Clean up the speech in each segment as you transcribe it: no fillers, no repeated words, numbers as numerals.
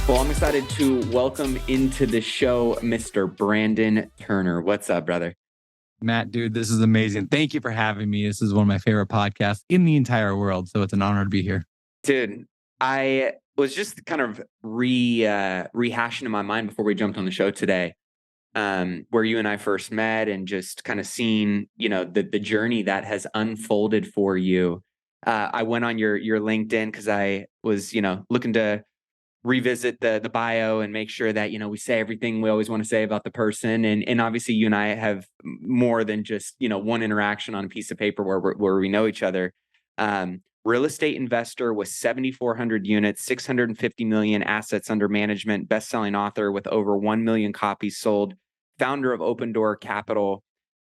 Well, I'm excited to welcome into the show Mr. Brandon Turner. What's up, brother? Matt, dude, this is amazing. Thank you for having me. This is one of my favorite podcasts in the entire world. So it's an honor to be here. Dude, I was just kind of rehashing in my mind before we jumped on the show today, where you and I first met and just kind of seeing, the journey that has unfolded for you. I went on your LinkedIn because I was, looking to revisit the bio and make sure that, we say everything we always want to say about the person. And obviously you and I have more than just, one interaction on a piece of paper where we know each other. Real estate investor with 7,400 units, 650 million assets under management, best-selling author with over 1 million copies sold, founder of Open Door Capital,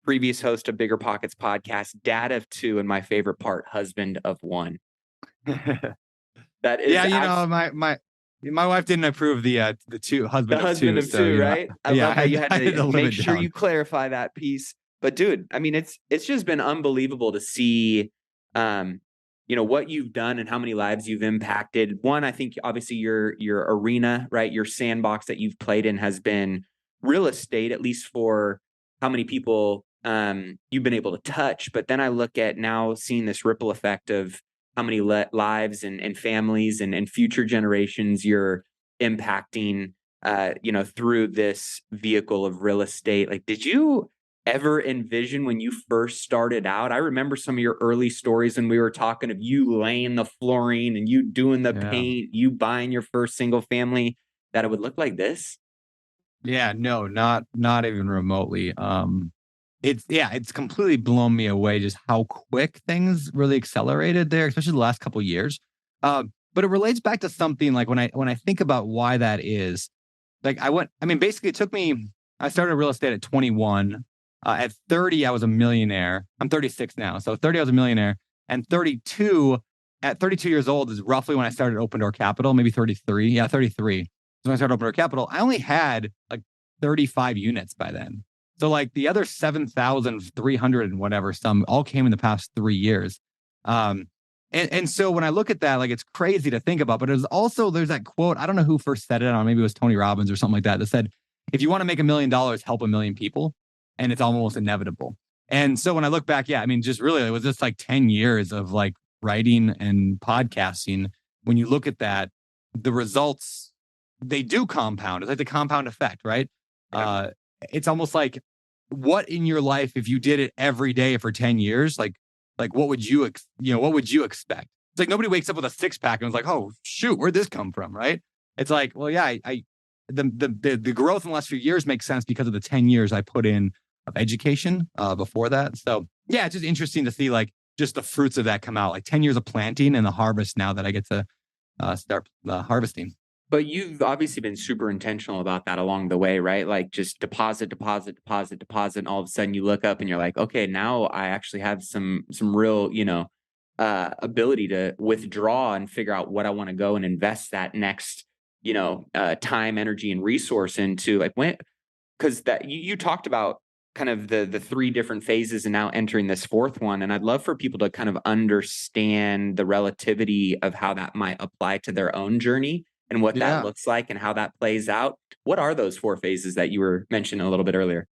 previous host of BiggerPockets Podcast, dad of two, and my favorite part, husband of one. That is my wife didn't approve the husband of two, right? I love how you had to make sure down. you clarify that piece. But dude, I mean, it's just been unbelievable to see, what you've done and how many lives you've impacted. One, I think obviously your arena, right? Your sandbox that you've played in has been real estate, at least for how many people you've been able to touch. But then I look at now seeing this ripple effect of how many lives and families and future generations you're impacting, through this vehicle of real estate. Like, did you ever envision when you first started out? I remember some of your early stories when we were talking of you laying the flooring and you doing the paint, you buying your first single family, that it would look like this. Yeah, no, not even remotely. It's completely blown me away just how quick things really accelerated there, especially the last couple of years. But it relates back to something like when I think about why that is, like basically it took me, I started real estate at 21. At 30, I was a millionaire. I'm 36 now. So 30, I was a millionaire. And at 32 years old is roughly when I started Open Door Capital, maybe 33. Yeah, 33. So when I started Open Door Capital, I only had like 35 units by then. So like the other 7,300 and whatever, some all came in the past 3 years. And so when I look at that, like it's crazy to think about, but there's that quote, I don't know who first said it on, maybe it was Tony Robbins or something like that said, if you want to make $1 million, help 1 million people. And it's almost inevitable. And so when I look back, just really, it was just like 10 years of like writing and podcasting. When you look at that, the results, they do compound. It's like the compound effect, right? Yeah. It's almost like what in your life, if you did it every day for 10 years, like what would you expect? It's like nobody wakes up with a six pack and was like, oh shoot, where'd this come from? Right. It's like, well, yeah, the growth in the last few years makes sense because of the 10 years I put in of education before that. So yeah, it's just interesting to see like just the fruits of that come out, like 10 years of planting and the harvest now that I get to start harvesting. But you've obviously been super intentional about that along the way, right? Like just deposit. And all of a sudden you look up and you're like, okay, now I actually have some real, ability to withdraw and figure out what I want to go and invest that next, time, energy, and resource into. Like because that you talked about kind of the three different phases and now entering this fourth one. And I'd love for people to kind of understand the relativity of how that might apply to their own journey and what that looks like and how that plays out. What are those four phases that you were mentioning a little bit earlier?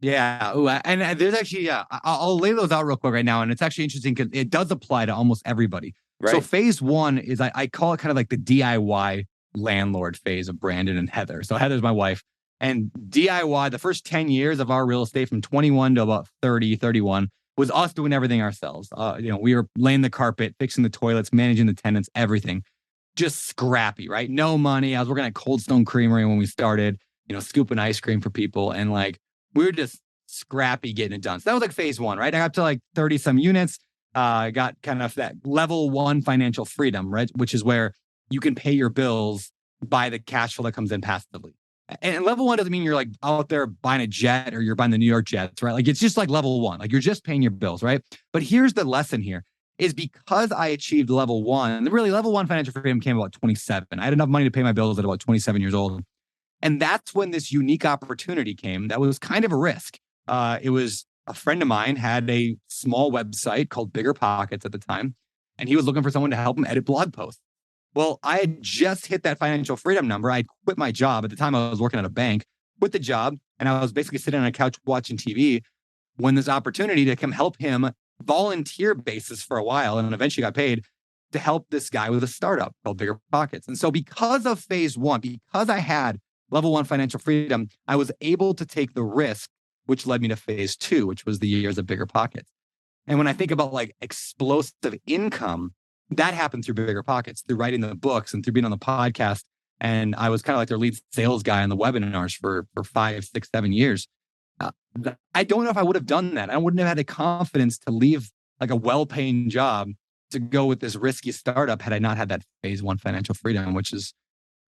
Yeah. Ooh, and there's actually, I'll lay those out real quick right now. And it's actually interesting because it does apply to almost everybody. Right. So phase one is, I call it kind of like the DIY landlord phase of Brandon and Heather. So Heather's my wife. And DIY, the first 10 years of our real estate from 21 to about 30, 31 was us doing everything ourselves. We were laying the carpet, fixing the toilets, managing the tenants, everything. Just scrappy, right? No money. I was working at Cold Stone Creamery when we started, scooping ice cream for people. And like, we were just scrappy getting it done. So that was like phase one, right? I got to like 30 some units. I got kind of that level one financial freedom, right? Which is where you can pay your bills by the cash flow that comes in passively. And level one doesn't mean you're like out there buying a jet or you're buying the New York Jets, right? Like it's just like level one, like you're just paying your bills, right? But here's the lesson here is because I achieved level one, really level one financial freedom came about 27. I had enough money to pay my bills at about 27 years old. And that's when this unique opportunity came that was kind of a risk. It was a friend of mine had a small website called BiggerPockets at the time, and he was looking for someone to help him edit blog posts. Well, I had just hit that financial freedom number. I quit my job. At the time, I was working at a bank, quit the job, and I was basically sitting on a couch watching TV when this opportunity to come help him volunteer basis for a while, and eventually got paid to help this guy with a startup called BiggerPockets. And so because of phase one, because I had level one financial freedom, I was able to take the risk, which led me to phase two, which was the years of BiggerPockets. And when I think about like explosive income, that happened through BiggerPockets, through writing the books and through being on the podcast. And I was kind of like their lead sales guy on the webinars for 5, 6, 7 years. I don't know if I would have done that. I wouldn't have had the confidence to leave like a well-paying job to go with this risky startup had I not had that phase one financial freedom, which is,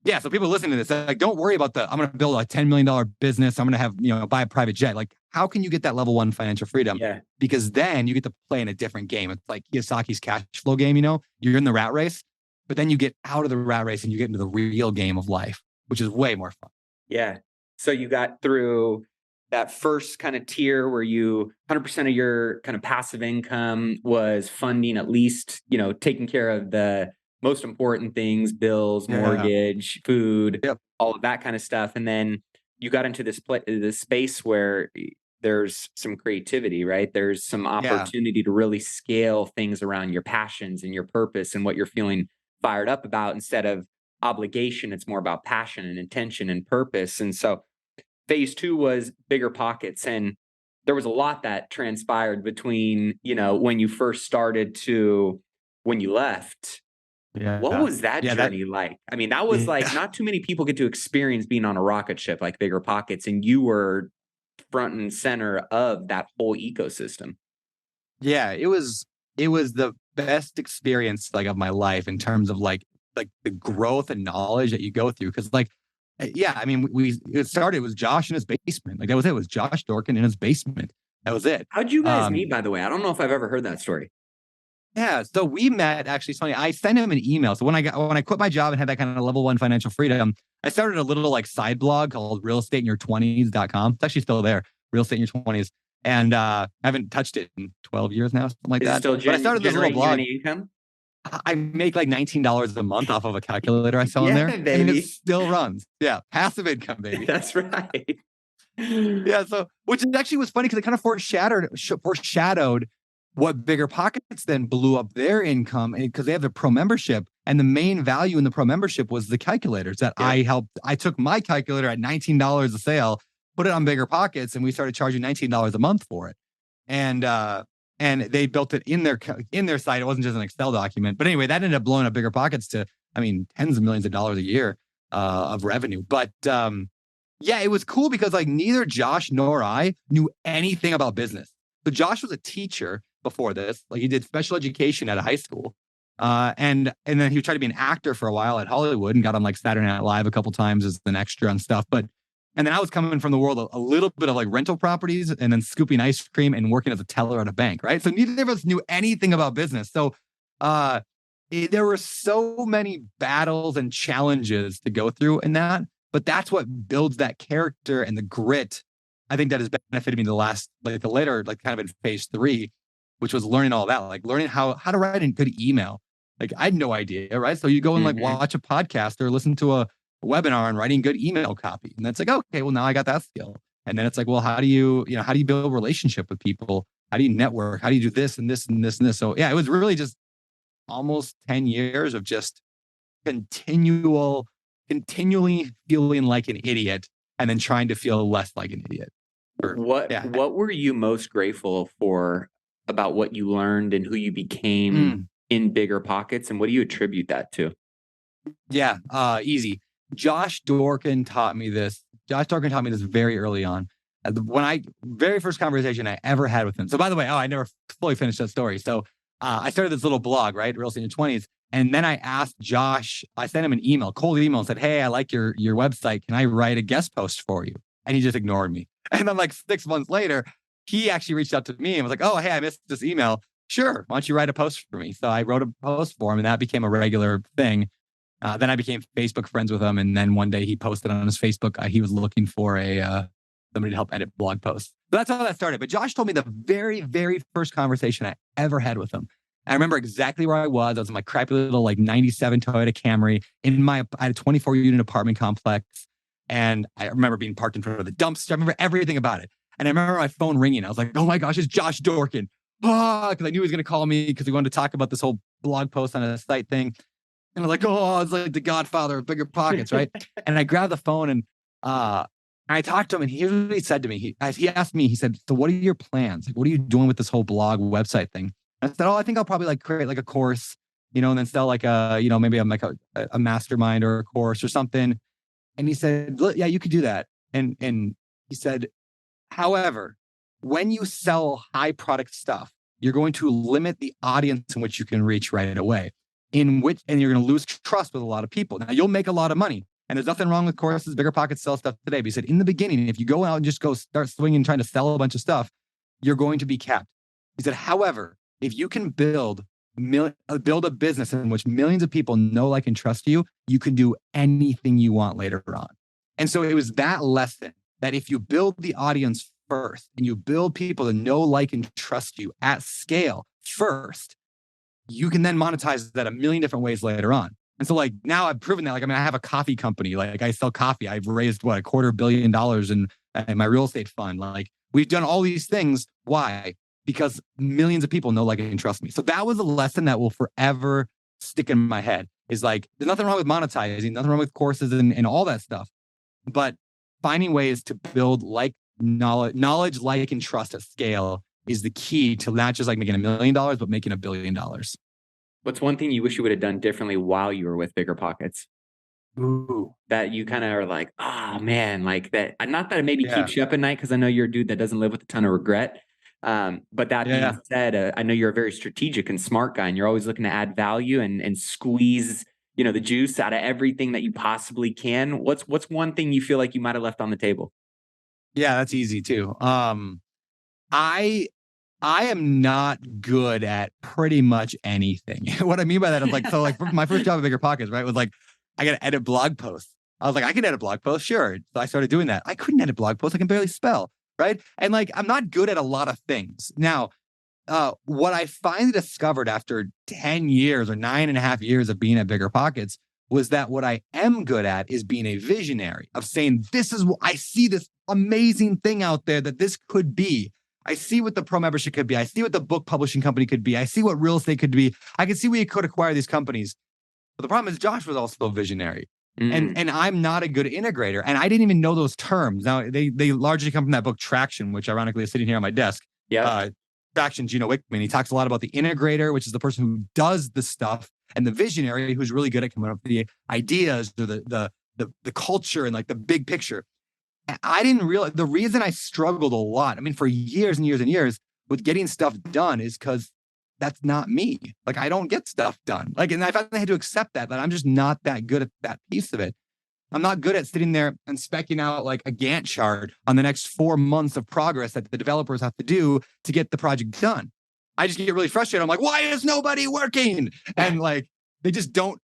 yeah. So people listening to this, like, don't worry about I'm going to build a $10 million business. I'm going to have, buy a private jet. Like, how can you get that level one financial freedom? Yeah. Because then you get to play in a different game. It's like Kiyosaki's cash flow game, you're in the rat race, but then you get out of the rat race and you get into the real game of life, which is way more fun. Yeah. So you got through that first kind of tier where 100% of your kind of passive income was funding at least, taking care of the most important things, bills, mortgage, food, all of that kind of stuff. And then you got into this space where there's some creativity, right? There's some opportunity to really scale things around your passions and your purpose and what you're feeling fired up about. Instead of obligation, it's more about passion and intention and purpose. And so phase two was BiggerPockets. And there was a lot that transpired between, when you first started to when you left. Yeah. What was that journey like? I mean, that was like not too many people get to experience being on a rocket ship like BiggerPockets, and you were front and center of that whole ecosystem. Yeah, it was the best experience like of my life in terms of like the growth and knowledge that you go through. Cause I mean, it started with Josh in his basement. Like that was it. It was Josh Dorkin in his basement. That was it. How'd you guys meet, by the way? I don't know if I've ever heard that story. Yeah. So we met, actually, it's funny. I sent him an email. So when I quit my job and had that kind of level one financial freedom, I started a little like side blog called realestateinyour20s.com. It's actually still there, Real Estate in Your 20s. And I haven't touched it in 12 years now, something like that. Still but I started this little blog. Income? I make like $19 a month off of a calculator I sell in there. Baby. And it still runs. Yeah. Passive income, baby. That's right. Yeah. So, which actually was funny because it kind of foreshadowed what BiggerPockets then blew up their income because they have the pro membership, and the main value in the pro membership was the calculators that I took my calculator at $19 a sale, put it on BiggerPockets, and we started charging $19 a month for it. And they built it in their site. It wasn't just an Excel document, but anyway, that ended up blowing up BiggerPockets to, tens of millions of dollars a year of revenue. But it was cool because like neither Josh nor I knew anything about business. So Josh was a teacher before this. Like he did special education at a high school. And then he tried to be an actor for a while at Hollywood and got on like Saturday Night Live a couple times as an extra and stuff. And then I was coming from the world of a little bit of like rental properties and then scooping ice cream and working as a teller at a bank, right? So neither of us knew anything about business. So there were so many battles and challenges to go through in that, but that's what builds that character and the grit. I think that has benefited me the later, like kind of in phase three, which was learning all that, like learning how to write a good email. Like I had no idea, right? So you go and like watch a podcast or listen to a webinar and writing good email copy. And that's like, okay, well now I got that skill. And then it's like, well, how do you build a relationship with people? How do you network? How do you do this and this and this and this? So yeah, it was really just almost 10 years of just continually feeling like an idiot and then trying to feel less like an idiot. What were you most grateful for about what you learned and who you became in BiggerPockets, and what do you attribute that to? Yeah, easy. Josh Dorkin taught me this. Very early on. Very first conversation I ever had with him. So by the way, I never fully finished that story. So I started this little blog, right? Real Estate in Your 20s. And then I asked Josh, I sent him an email, cold email, and said, hey, I like your website. Can I write a guest post for you? And he just ignored me. And then like 6 months later, he actually reached out to me and was like, oh, hey, I missed this email. Sure. Why don't you write a post for me? So I wrote a post for him and that became a regular thing. Then I became Facebook friends with him. And then one day he posted on his Facebook, he was looking for somebody to help edit blog posts. So that's how that started. But Josh told me the very, very first conversation I ever had with him. I remember exactly where I was. I was in my crappy little like 97 Toyota Camry I had a 24 unit apartment complex. And I remember being parked in front of the dumpster. I remember everything about it. And I remember my phone ringing. I was like, oh my gosh, it's Josh Dorkin. Because I knew he was going to call me because we wanted to talk about this whole blog post on a site thing. And I'm like, oh, it's like the godfather of BiggerPockets, right? And I grabbed the phone and I talked to him, and here's what he said to me. He asked me, he said, so what are your plans? Like, what are you doing with this whole blog website thing? And I said, oh, I think I'll probably like create like a course, you know, and then sell like a, you know, maybe I'm like a mastermind or a course or something. And he said, look, yeah, you could do that. And he said, however, when you sell high product stuff, you're going to limit the audience in which you can reach right away, and you're going to lose trust with a lot of people. Now you'll make a lot of money. And there's nothing wrong with courses. BiggerPockets sell stuff today. But he said, in the beginning, if you go out and just go start swinging, trying to sell a bunch of stuff, you're going to be capped. He said, however, if you can build a business in which millions of people know, like, and trust you, you can do anything you want later on. And so it was that lesson that if you build the audience first and you build people to know, like, and trust you at scale first, you can then monetize that a million different ways later on. And so like now I've proven that, like, I mean, I have a coffee company, like I sell coffee. I've raised $250 million in my real estate fund. Like, we've done all these things. Why? Because millions of people know, like, and trust me. So that was a lesson that will forever stick in my head, is like, there's nothing wrong with monetizing, nothing wrong with courses and all that stuff. But finding ways to build like knowledge, like, and trust at scale is the key to not just like making $1 million, but making $1 billion. What's one thing you wish you would have done differently while you were with BiggerPockets? Ooh. That you kind of are like, oh man, like that. Not that it maybe keeps you up at night, because I know you're a dude that doesn't live with a ton of regret. But that being said, I know you're a very strategic and smart guy, and you're always looking to add value and squeeze, you know, the juice out of everything that you possibly can. What's one thing you feel like you might have left on the table? Yeah, that's easy too. I am not good at pretty much anything. What I mean by that is like, so like my first job at BiggerPockets, right, was like, I got to edit blog posts. I was like, I can edit blog posts, sure. So I started doing that. I couldn't edit blog posts. I can barely spell, right? And like, I'm not good at a lot of things. Now, what I finally discovered after 10 years or 9.5 years of being at BiggerPockets was that what I am good at is being a visionary, of saying, this is what I see, this amazing thing out there that this could be. I see what the pro membership could be. I see what the book publishing company could be. I see what real estate could be. I can see where you could acquire these companies. But the problem is Josh was also a visionary. And I'm not a good integrator. And I didn't even know those terms. Now, they largely come from that book Traction, which ironically is sitting here on my desk. Yeah. Traction, Gino Wickman. He talks a lot about the integrator, which is the person who does the stuff, and the visionary, who's really good at coming up with the ideas or the culture and like the big picture. I didn't realize the reason I struggled a lot, I mean, for years and years and years with getting stuff done, is because that's not me. Like, I don't get stuff done. Like, and I finally had to accept that I'm just not that good at that piece of it. I'm not good at sitting there and specking out like a Gantt chart on the next 4 months of progress that the developers have to do to get the project done. I just get really frustrated. I'm like, why is nobody working? And like, they just don't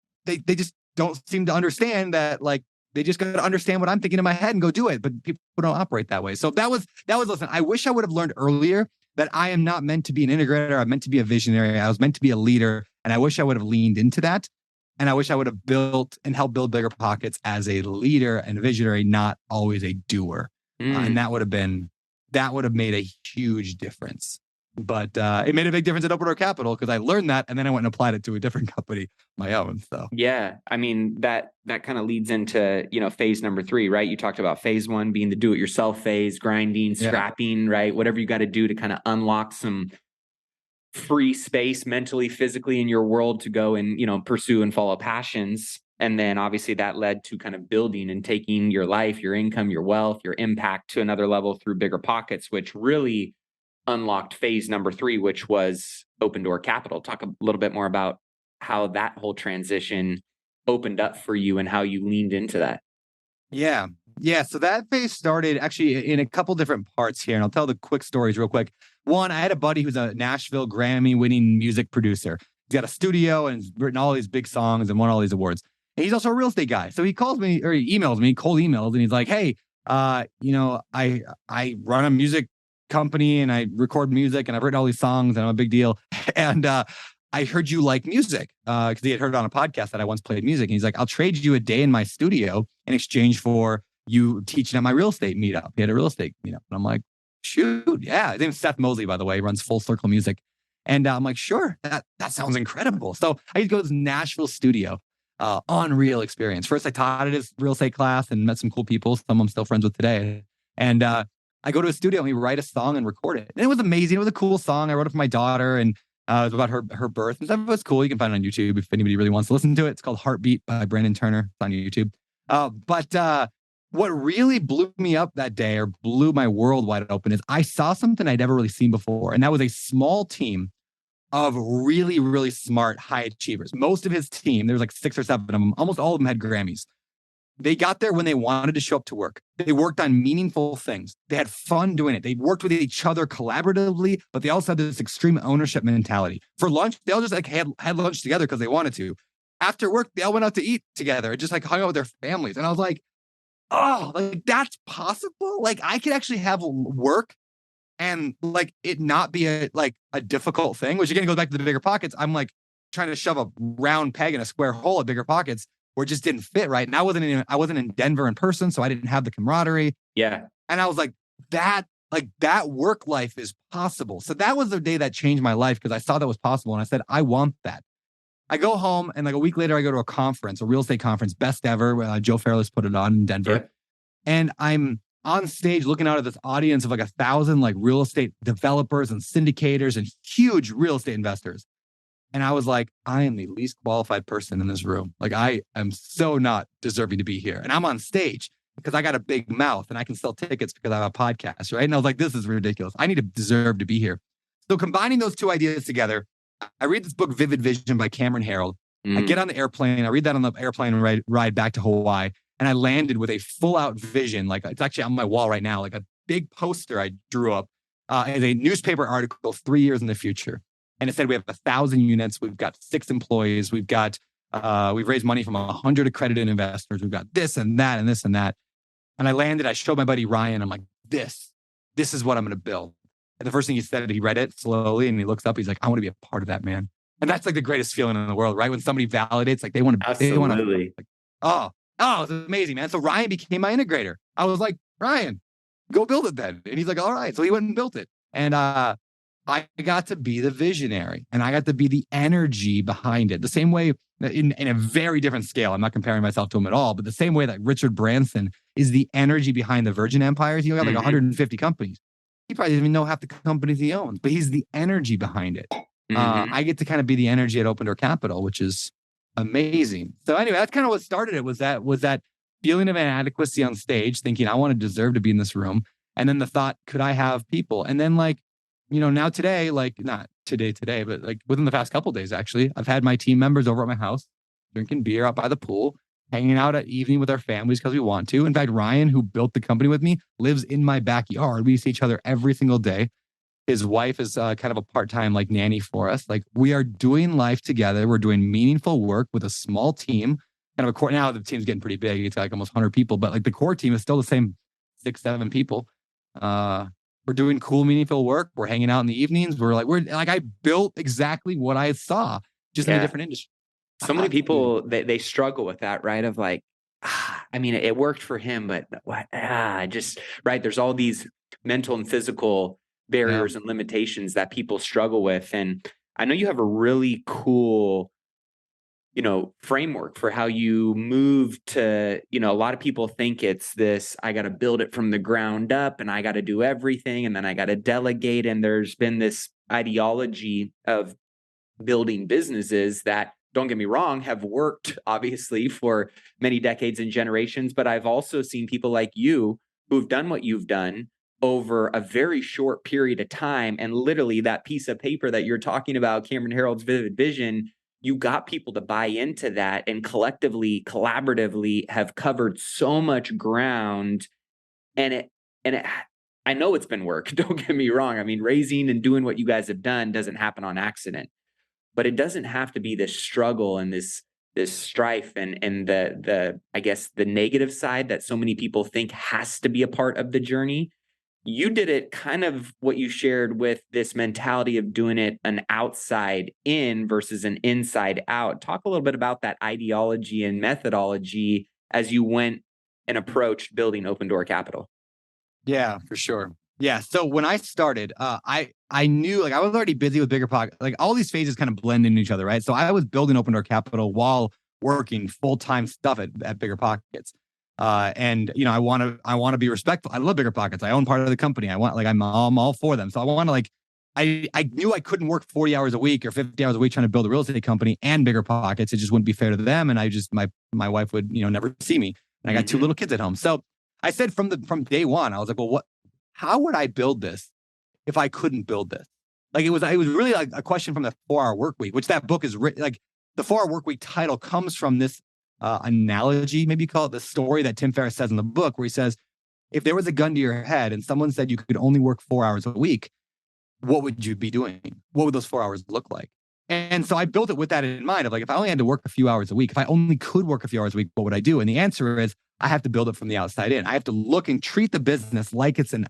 seem to understand that, like, they just got to understand what I'm thinking in my head and go do it. But people don't operate that way. So that was, listen, I wish I would have learned earlier that I am not meant to be an integrator. I'm meant to be a visionary. I was meant to be a leader. And I wish I would have leaned into that. And I wish I would have built and helped build BiggerPockets as a leader and visionary, not always a doer. And that would have made a huge difference. But it made a big difference at Open Door Capital, because I learned that, and then I went and applied it to a different company, my own. So yeah, I mean, that kind of leads into, you know, phase number 3, right? You talked about phase 1 being the do-it-yourself phase, grinding, scrapping, right? Whatever you got to do to kind of unlock some free space mentally, physically in your world to go and, you know, pursue and follow passions. And then obviously that led to kind of building and taking your life, your income, your wealth, your impact to another level through BiggerPockets, which really unlocked phase number 3, which was Open Door Capital. Talk a little bit more about how that whole transition opened up for you and how you leaned into that. Yeah. So that phase started actually in a couple different parts here, and I'll tell the quick stories real quick. One, I had a buddy who's a Nashville Grammy-winning music producer. He's got a studio and he's written all these big songs and won all these awards. And he's also a real estate guy. So he calls me, or he emails me, cold emails, and he's like, hey, you know, I run a music company and I record music and I've written all these songs and I'm a big deal. And I heard you like music, because he had heard on a podcast that I once played music. And he's like, I'll trade you a day in my studio in exchange for you teaching at my real estate meetup. He had a real estate meetup. And I'm like, shoot, yeah. His name's Seth Mosley, by the way. He runs Full Circle Music. And I'm like, sure, that sounds incredible. So I used to go to this Nashville studio, unreal experience. First, I taught at his real estate class and met some cool people. Some I'm still friends with today. And I go to a studio and we write a song and record it. And it was amazing. It was a cool song. I wrote it for my daughter, and it was about her birth and stuff. It was cool. You can find it on YouTube if anybody really wants to listen to it. It's called Heartbeat by Brandon Turner. It's on YouTube. But what really blew me up that day, or blew my world wide open, is I saw something I'd never really seen before. And that was a small team of really, really smart high achievers. Most of his team, there was like 6 or 7 of them, almost all of them had Grammys. They got there when they wanted to show up to work. They worked on meaningful things. They had fun doing it. They worked with each other collaboratively, but they also had this extreme ownership mentality. For lunch, they all just like had lunch together because they wanted to. After work, they all went out to eat together and just like hung out with their families. And I was like, oh, like that's possible? Like I could actually have work and like it not be a difficult thing, which again goes back to the BiggerPockets. I'm like trying to shove a round peg in a square hole at BiggerPockets, where it just didn't fit right. And I wasn't in Denver in person, so I didn't have the camaraderie. Yeah. And I was like, that work life is possible. So that was the day that changed my life, because I saw that was possible. And I said, I want that. I go home, and like a week later, I go to a conference, a real estate conference, best ever. Joe Fairless put it on in Denver. Yeah. And I'm on stage looking out at this audience of like 1,000 like real estate developers and syndicators and huge real estate investors. And I was like, I am the least qualified person in this room. Like I am so not deserving to be here. And I'm on stage because I got a big mouth and I can sell tickets because I have a podcast, right? And I was like, this is ridiculous. I need to deserve to be here. So combining those two ideas together, I read this book, Vivid Vision by Cameron Herold. I get on the airplane. I read that on the airplane ride back to Hawaii. And I landed with a full out vision. Like it's actually on my wall right now, like a big poster I drew up as a newspaper article 3 years in the future. And it said, we have 1,000 units. We've got 6 employees. We've raised money from 100 accredited investors. We've got this and that and this and that. And I landed, I showed my buddy Ryan. I'm like, this is what I'm going to build. And the first thing he said, he read it slowly and he looks up. He's like, I want to be a part of that, man. And that's like the greatest feeling in the world, right? When somebody validates, like they want to, absolutely. Like, oh, it's amazing, man. So Ryan became my integrator. I was like, Ryan, go build it then. And he's like, all right. So he went and built it. And I got to be the visionary, and I got to be the energy behind it. The same way, in a very different scale. I'm not comparing myself to him at all, but the same way that Richard Branson is the energy behind the Virgin Empires. You got like 150 companies. He probably doesn't even know half the companies he owns, but he's the energy behind it. I get to kind of be the energy at Open Door Capital, which is amazing. So anyway, that's kind of what started it, was that feeling of inadequacy on stage, thinking I want to deserve to be in this room. And then the thought, could I have people? And then like, now today, like not today, but like within the past couple of days, actually, I've had my team members over at my house, drinking beer out by the pool, hanging out at evening with our families because we want to. In fact, Ryan, who built the company with me, lives in my backyard. We see each other every single day. His wife is kind of a part-time like nanny for us. Like we are doing life together. We're doing meaningful work with a small team. Kind of a core. Now the team's getting pretty big. It's like almost 100 people, but like the core team is still the same 6, 7 people. We're doing cool, meaningful work. We're hanging out in the evenings. We're like, I built exactly what I saw, just in a different industry. So many people, they struggle with that, right? Of like, I mean, it worked for him, but what? Right. There's all these mental and physical barriers and limitations that people struggle with. And I know you have a really cool, framework for how you move to, a lot of people think it's this, I got to build it from the ground up and I got to do everything. And then I got to delegate. And there's been this ideology of building businesses that, don't get me wrong, have worked obviously for many decades and generations. But I've also seen people like you who've done what you've done over a very short period of time. And literally that piece of paper that you're talking about, Cameron Herold's Vivid Vision, you got people to buy into that, and collectively, collaboratively have covered so much ground. And I know it's been work. Don't get me wrong. I mean, raising and doing what you guys have done doesn't happen on accident, but it doesn't have to be this struggle and this strife and the I guess the negative side that so many people think has to be a part of the journey. you did it kind of what you shared with this mentality of doing it an outside in versus an inside out. Talk a little bit about that ideology and methodology as you went and approached building Open Door Capital. Yeah, for sure. Yeah. So when I started, I knew like I was already busy with BiggerPockets. Like all these phases kind of blend into each other, right? So I was building Open Door Capital while working full-time stuff at BiggerPockets. And you know, I want to be respectful. I love BiggerPockets. I own part of the company. I'm all for them. So I want to like, I knew I couldn't work 40 hours a week or 50 hours a week trying to build a real estate company and BiggerPockets. It just wouldn't be fair to them. And my wife would, you know, never see me. And I got two little kids at home. So I said from day one, I was like, well, how would I build this if I couldn't build this? Like it was really like a question from the 4-Hour Workweek, which that book is written, like the 4-Hour Workweek title comes from this analogy, maybe you call it the story that Tim Ferriss says in the book, where he says, if there was a gun to your head and someone said you could only work 4 hours a week, what would you be doing? What would those 4 hours look like? And so I built it with that in mind of like, if I only had to work a few hours a week, if I only could work a few hours a week, what would I do? And the answer is I have to build it from the outside in. I have to look and treat the business like it's an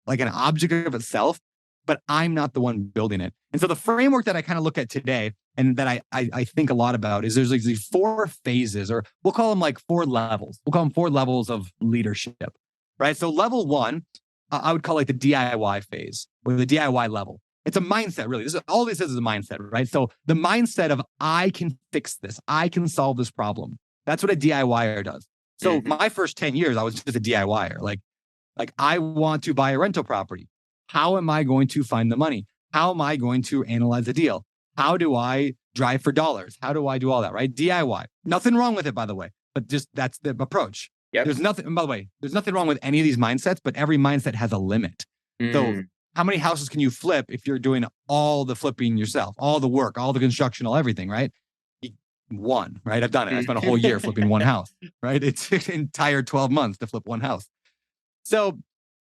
object of itself, but I'm not the one building it. And so the framework that I kind of look at today and that I think a lot about is there's like these 4 phases, or we'll call them like 4 levels. We'll call them 4 levels of leadership, right? So level 1, I would call like the DIY phase or the DIY level. It's a mindset, really. All this is a mindset, right? So the mindset of I can fix this. I can solve this problem. That's what a DIYer does. So my first 10 years, I was just a DIYer. Like I want to buy a rental property. How am I going to find the money? How am I going to analyze the deal? How do I drive for dollars? How do I do all that, right? DIY. Nothing wrong with it, by the way, but just that's the approach. Yep. There's nothing, by the way, there's nothing wrong with any of these mindsets, but every mindset has a limit. So how many houses can you flip if you're doing all the flipping yourself, all the work, all the construction, all everything, right? One, right? I've done it. I spent a whole year flipping one house, right? It's an entire 12 months to flip one house. So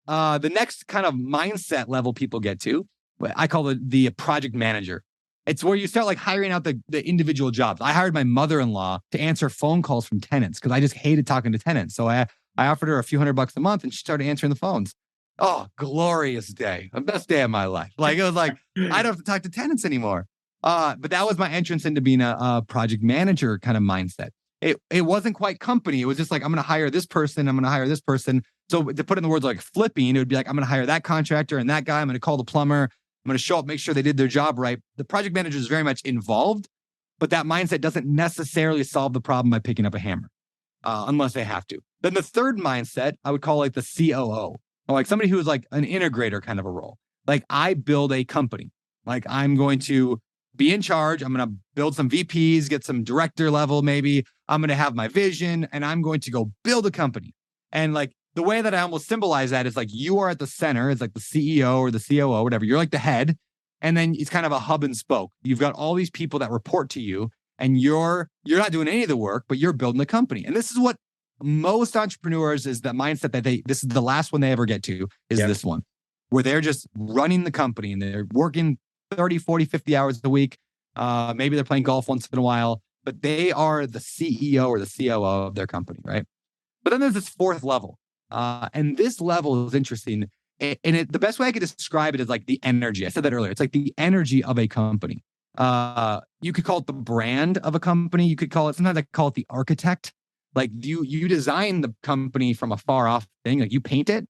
the next kind of mindset level people get to, I call the project manager. It's where you start like hiring out the individual jobs. I hired my mother-in-law to answer phone calls from tenants because I just hated talking to tenants. So I offered her a few $100 a month and she started answering the phones. Oh, glorious day. The best day of my life. Like it was like, I don't have to talk to tenants anymore. But that was my entrance into being a project manager kind of mindset. It wasn't quite company. It was just like, I'm going to hire this person. I'm going to hire this person. So to put in the words like flipping, it would be like, I'm going to hire that contractor and that guy. I'm going to call the plumber. I'm going to show up, make sure they did their job right. The project manager is very much involved, but that mindset doesn't necessarily solve the problem by picking up a hammer, unless they have to. Then the third mindset, I would call like the COO, or like somebody who is like an integrator kind of a role. Like I build a company. Like I'm going to be in charge. I'm going to build some VPs, get some director level maybe. I'm going to have my vision and I'm going to go build a company. And like the way that I almost symbolize that is like you are at the center. It's like the CEO or the COO, whatever. You're like the head. And then it's kind of a hub and spoke. You've got all these people that report to you and you're not doing any of the work, but you're building the company. And this is what most entrepreneurs is the mindset that this is the last one they ever get to is this one, where they're just running the company and they're working 30, 40, 50 hours a week. Maybe they're playing golf once in a while, but they are the CEO or the COO of their company, right? But then there's this fourth level. And this level is interesting. And the best way I could describe it is like the energy. I said that earlier. It's like the energy of a company. You could call it the brand of a company. You could call it, sometimes I call it the architect. Like you design the company from a far off thing, like you paint it,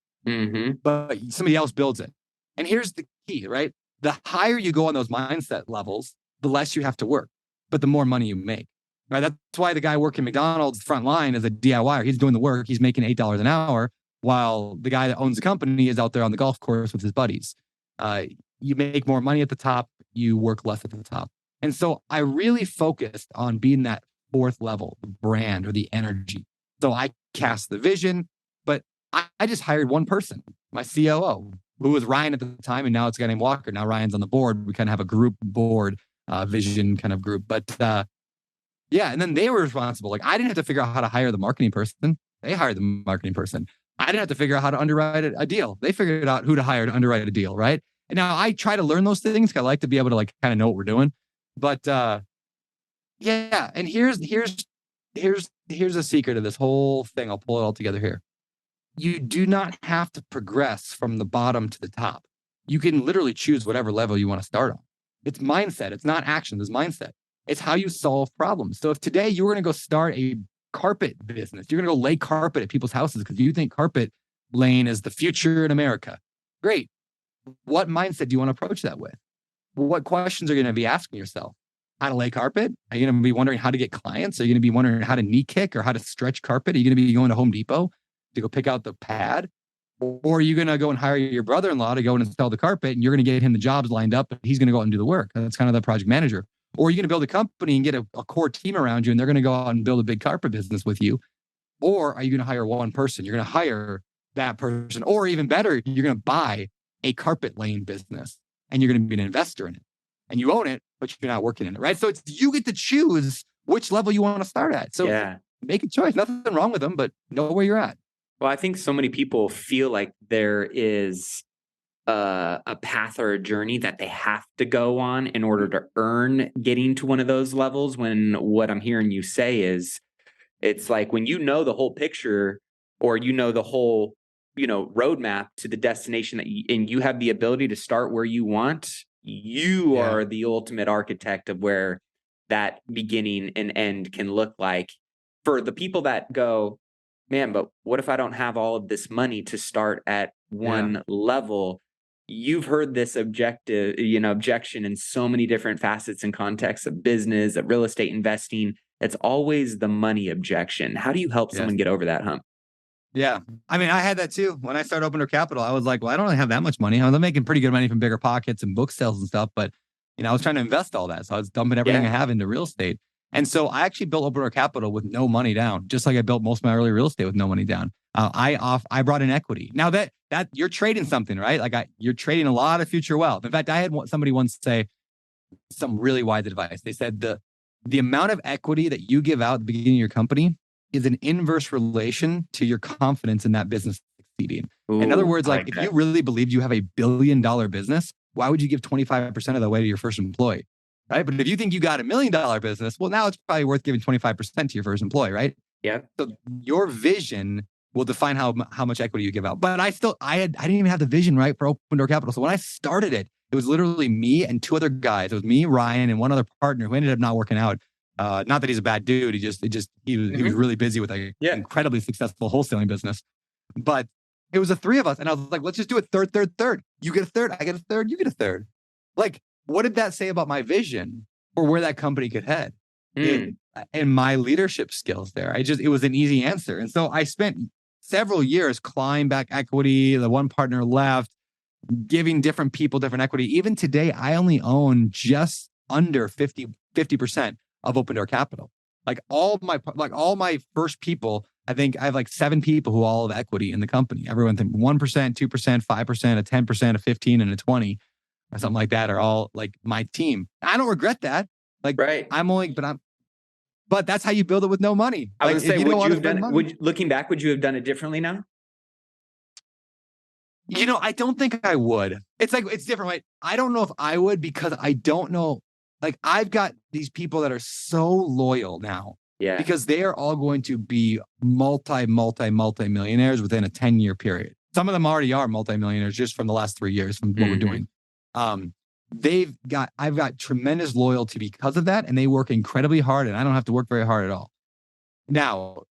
but somebody else builds it. And here's the key, right? The higher you go on those mindset levels, the less you have to work, but the more money you make, right? That's why the guy working McDonald's front line is a DIYer. He's doing the work. He's making $8 an hour while the guy that owns the company is out there on the golf course with his buddies. You make more money at the top, you work less at the top. And so I really focused on being that fourth level, the brand or the energy. So I cast the vision, but I just hired one person, my COO, who was Ryan at the time. And now it's a guy named Walker. Now Ryan's on the board. We kind of have a group board vision kind of group. But yeah, and then they were responsible. Like I didn't have to figure out how to hire the marketing person. They hired the marketing person. I didn't have to figure out how to underwrite a deal. They figured out who to hire to underwrite a deal, right? And now I try to learn those things because I like to be able to like kind of know what we're doing. But yeah, and here's a secret of this whole thing. I'll pull it all together here. you do not have to progress from the bottom to the top. You can literally choose whatever level you want to start on. It's mindset. It's not action. It's mindset. It's how you solve problems. So if today you were going to go start a carpet business, you're going to go lay carpet at people's houses because you think carpet laying is the future in America. Great. What mindset do you want to approach that with? What questions are you going to be asking yourself? How to lay carpet? Are you going to be wondering how to get clients? Are you going to be wondering how to knee kick or how to stretch carpet? Are you going to be going to Home Depot to go pick out the pad? Or are you going to go and hire your brother-in-law to go and install the carpet and you're going to get him the jobs lined up and he's going to go out and do the work? That's kind of the project manager. Or are you going to build a company and get a core team around you and they're going to go out and build a big carpet business with you? Or are you going to hire one person? You're going to hire that person. Or even better, you're going to buy a carpet laying business and you're going to be an investor in it. And you own it, but you're not working in it, right? So it's you get to choose which level you want to start at. So make a choice. Nothing wrong with them, but know where you're at. Well, I think so many people feel like there is a path or a journey that they have to go on in order to earn getting to one of those levels, when what I'm hearing you say is it's like when you know the whole picture or you know the whole, roadmap to the destination and you have the ability to start where you want, you are the ultimate architect of where that beginning and end can look like. For the people that go, man, but what if I don't have all of this money to start at one level? You've heard this objection in so many different facets and contexts of business, of real estate investing. It's always the money objection. How do you help someone get over that hump? Yeah. I mean, I had that too. When I started Opener Capital, I was like, well, I don't really have that much money. I was making pretty good money from BiggerPockets and book sales and stuff, but I was trying to invest all that. So I was dumping everything I have into real estate. And so I actually built Opener Capital with no money down, just like I built most of my early real estate with no money down. I brought in equity. Now that you're trading something, right? Like you're trading a lot of future wealth. In fact, I had somebody once say some really wise advice. They said the amount of equity that you give out at the beginning of your company is an inverse relation to your confidence in that business succeeding. Ooh, in other words, like if you really believed you have $1 billion business, why would you give 25% of the way to your first employee? Right. But if you think you got $1 million business, well, now it's probably worth giving 25% to your first employee, right? Yeah. So your vision will define how much equity you give out. But I didn't even have the vision right for Open Door Capital. So when I started it, it was literally me and two other guys. It was me, Ryan, and one other partner who ended up not working out. Not that he's a bad dude. He was really busy with an incredibly successful wholesaling business. But it was the three of us. And I was like, let's just do it third. You get a third, I get a third, you get a third. Like, what did that say about my vision or where that company could head? And my leadership skills there. It was an easy answer. And so I spent several years clawing back equity. The one partner left, giving different people different equity. Even today, I only own just under 50% of Open Door Capital. Like all my first people, I think I have like 7 people who all have equity in the company. Everyone think 1%, 2%, 5%, a 10%, a 15, and a 20, or something like that are all like my team. I don't regret that. Like but that's how you build it with no money. I was going to say, looking back, would you have done it differently now? I don't think I would. It's different, right? I don't know if I would because I don't know. Like I've got these people that are so loyal now. Yeah. Because they are all going to be multi-millionaires within a 10-year period. Some of them already are multi-millionaires just from the last 3 years from what we're doing. I've got tremendous loyalty because of that. And they work incredibly hard and I don't have to work very hard at all. Now,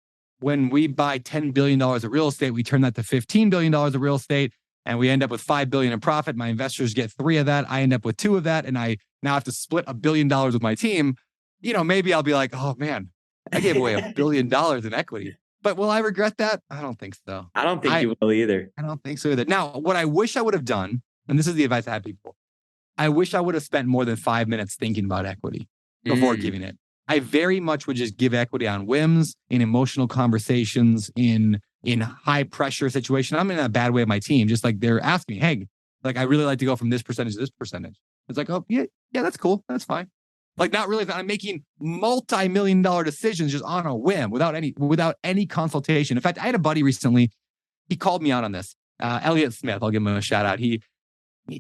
when we buy $10 billion of real estate, we turn that to $15 billion of real estate and we end up with $5 billion in profit. My investors get 3 of that. I end up with 2 of that. And I now have to split $1 billion with my team. Maybe I'll be like, oh man, I gave away $1 billion in equity. But will I regret that? I don't think so. I don't think you will either. I don't think so either. Now, what I wish I would have done, and this is the advice I have people, I wish I would have spent more than 5 minutes thinking about equity before giving it. I very much would just give equity on whims, in emotional conversations, in high pressure situation. I'm in a bad way with my team. Just like they're asking me, hey, like I really like to go from this percentage to this percentage. It's like, oh yeah, that's cool. That's fine. Like not really. I'm making multi-million-dollar decisions just on a whim without any consultation. In fact, I had a buddy recently. He called me out on this. Elliot Smith. I'll give him a shout out.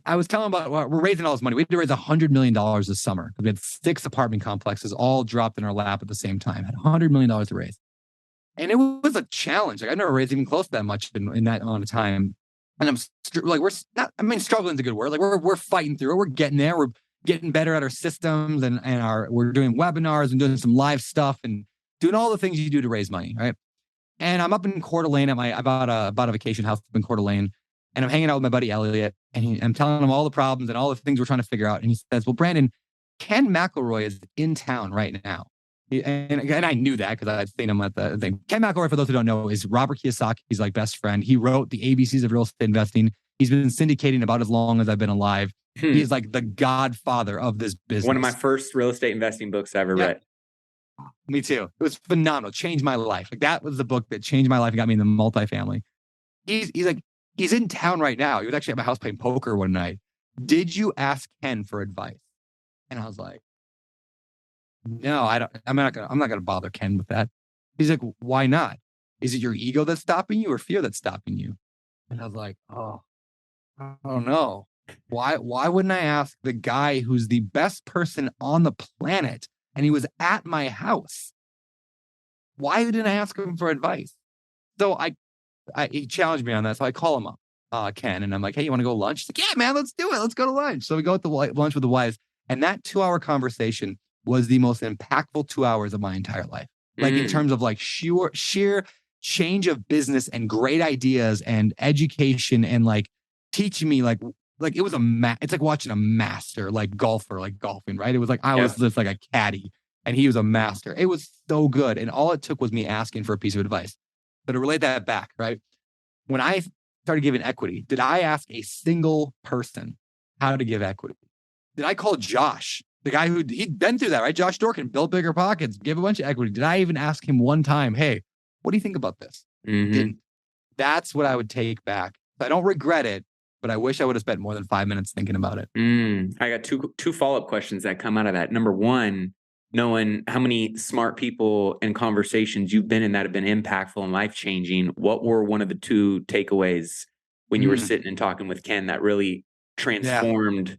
I was telling him about we're raising all this money. We had to raise $100 million this summer. We had 6 apartment complexes all dropped in our lap at the same time. Had $100 million to raise. And it was a challenge. Like I never raised even close to that much in that amount of time. And I'm like, we're not, I mean, struggling is a good word. Like we're fighting through it. We're getting there. We're getting better at our systems and we're doing webinars and doing some live stuff and doing all the things you do to raise money. Right. And I'm up in Coeur d'Alene I bought a vacation house up in Coeur d'Alene, and I'm hanging out with my buddy Elliot, and I'm telling him all the problems and all the things we're trying to figure out. And he says, well, Brandon, Ken McElroy is in town right now. And I knew that because I'd seen him at the thing. Ken McElroy, for those who don't know, is Robert Kiyosaki's like best friend. He wrote the ABCs of real estate investing. He's been syndicating about as long as I've been alive. He's like the godfather of this business. One of my first real estate investing books I ever read. Me too. It was phenomenal. Changed my life. Like that was the book that changed my life and got me in the multifamily. He's in town right now. He was actually at my house playing poker one night. Did you ask Ken for advice? And I was like, no, I don't. I'm not gonna bother Ken with that. He's like, why not? Is it your ego that's stopping you or fear that's stopping you? And I was like, oh, I don't know. Why wouldn't I ask the guy who's the best person on the planet? And he was at my house. Why didn't I ask him for advice? So he challenged me on that. So I call him up, Ken, and I'm like, hey, you want to go lunch? He's like, yeah, man, let's do it. Let's go to lunch. So we go to lunch with the wives. And that 2-hour conversation was the most impactful 2 hours of my entire life. Like in terms of like sheer change of business and great ideas and education and like teaching me like it was it's like watching a master, like golfer, like golfing, right? It was like, I was just like a caddy and he was a master. It was so good. And all it took was me asking for a piece of advice. But to relate that back, right? When I started giving equity, did I ask a single person how to give equity? Did I call Josh, the guy he'd been through that, right? Josh Dorkin, built BiggerPockets, give a bunch of equity. Did I even ask him one time, hey, what do you think about this? Didn't. That's what I would take back. I don't regret it, but I wish I would have spent more than 5 minutes thinking about it. I got two follow-up questions that come out of that. Number one, knowing how many smart people and conversations you've been in that have been impactful and life-changing, what were one of the two takeaways when you were sitting and talking with Ken that really transformed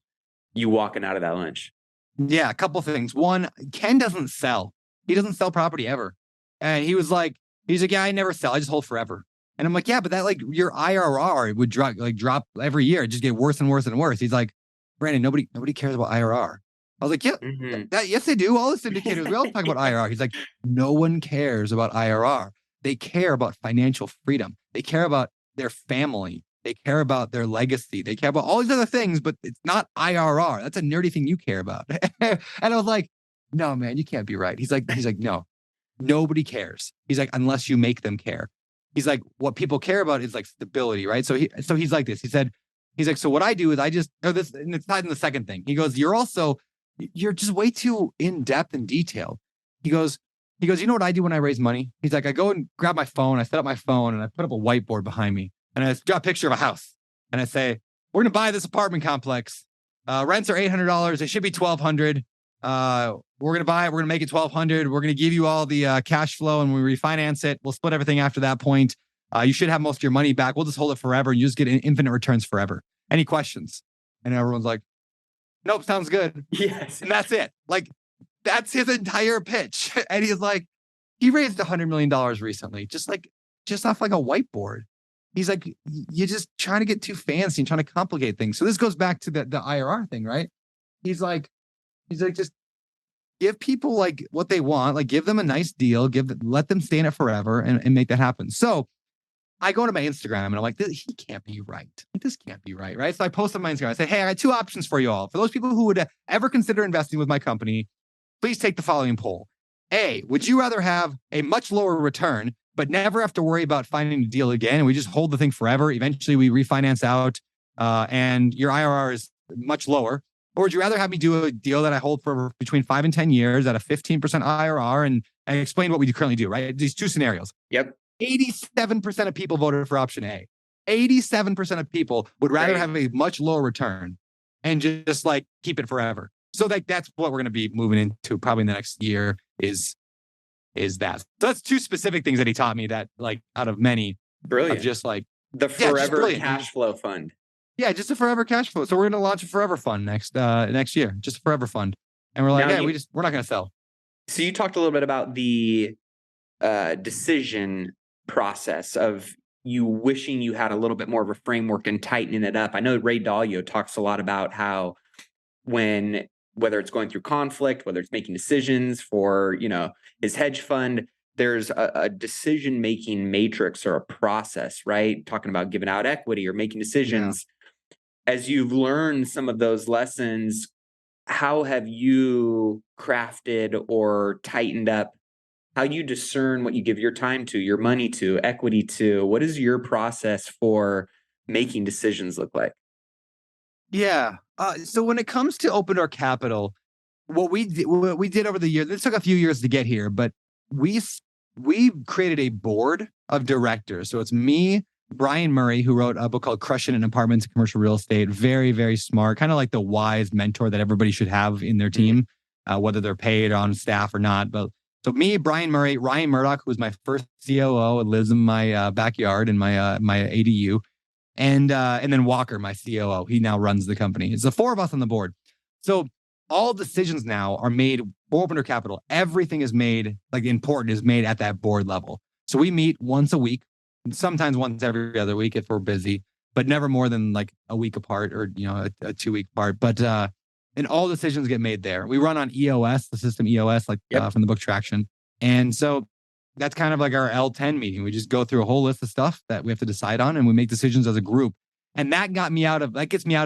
you walking out of that lunch? Yeah, a couple things. One, Ken doesn't sell. He doesn't sell property ever. And he's like, yeah, I never sell. I just hold forever. And I'm like, yeah, but that like your IRR would drop every year. It just get worse and worse and worse. He's like, Brandon, nobody cares about IRR. I was like, yeah, yes, they do. All the indicators, we all talk about IRR. He's like, no one cares about IRR. They care about financial freedom. They care about their family. They care about their legacy. They care about all these other things, but it's not IRR. That's a nerdy thing you care about. And I was like, no, man, you can't be right. He's like, no, nobody cares. He's like, unless you make them care. He's like, what people care about is like stability, right? So he's like this. He's like, so what I do is and it's not in the second thing. He goes, you're just way too in depth and detailed. He goes, you know what I do when I raise money? He's like, I go and grab my phone. I set up my phone and I put up a whiteboard behind me and I draw a picture of a house and I say, we're going to buy this apartment complex. Rents are $800. It should be $1,200. We're going to buy it. We're going to make it $1,200. We're going to give you all the cash flow and we refinance it. We'll split everything after that point. You should have most of your money back. We'll just hold it forever. And you just get infinite returns forever. Any questions? And everyone's like, nope, sounds good. Yes. And that's it. Like, that's his entire pitch. And he's like, he raised $100 million recently, just off like a whiteboard. He's like, you're just trying to get too fancy and trying to complicate things. So this goes back to the IRR thing, right? He's like, just give people like what they want, like give them a nice deal, let them stay in it forever and make that happen. So I go to my Instagram and I'm like, he can't be right. This can't be right, right? So I post on my Instagram. I say, hey, I got two options for you all. For those people who would ever consider investing with my company, please take the following poll. A, would you rather have a much lower return, but never have to worry about finding a deal again? And we just hold the thing forever. Eventually we refinance out and your IRR is much lower. Or would you rather have me do a deal that I hold for between 5 and 10 years at a 15% IRR and explain what we currently do, right? These two scenarios. Yep. 87% of people voted for option A. 87% of people would rather have a much lower return and just like keep it forever. So that's what we're going to be moving into probably in the next year is that. So that's two specific things that he taught me that like out of many. Brilliant. Of just like the forever cash flow fund. Yeah, just a forever cash flow. So we're going to launch a forever fund next year, just a forever fund. And we're like, we're not going to sell. So you talked a little bit about the decision process of you wishing you had a little bit more of a framework and tightening it up? I know Ray Dalio talks a lot about how whether it's going through conflict, whether it's making decisions for, his hedge fund, there's a decision-making matrix or a process, right? Talking about giving out equity or making decisions. Yeah. As you've learned some of those lessons, how have you crafted or tightened up how you discern what you give your time to, your money to, equity to? What does your process for making decisions look like? Yeah. So when it comes to Open Door Capital, what we did over the years, this took a few years to get here, but we created a board of directors. So it's me, Brian Murray, who wrote a book called Crushing in Apartments and Commercial Real Estate. Very, very smart, kind of like the wise mentor that everybody should have in their team, whether they're paid on staff or not. But so me, Brian Murray, Ryan Murdoch, who was my first COO and lives in my backyard in my ADU. And then Walker, my COO, he now runs the company. It's the four of us on the board. So all decisions now are made for Open Door Capital. Everything is made, important is made at that board level. So we meet once a week, sometimes once every other week if we're busy, but never more than a week apart or, a 2 week apart. But, and all decisions get made there. We run on EOS, the system EOS, from the book Traction. And so that's kind of like our L10 meeting. We just go through a whole list of stuff that we have to decide on, and we make decisions as a group. And that gets me out of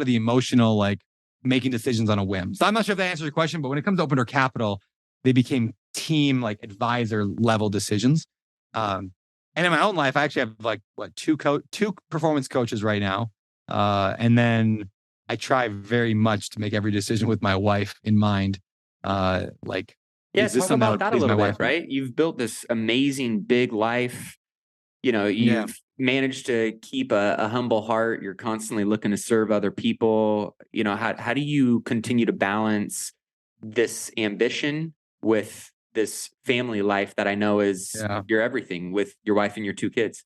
the emotional, making decisions on a whim. So I'm not sure if that answers your question, but when it comes to Open Door Capital, they became team, advisor level decisions. And in my own life, I actually have two performance coaches right now. And then I try very much to make every decision with my wife in mind. Yeah, talk about that a little bit, right? You've built this amazing big life. You've managed to keep a humble heart. You're constantly looking to serve other people. How do you continue to balance this ambition with this family life that I know is your everything with your wife and your two kids?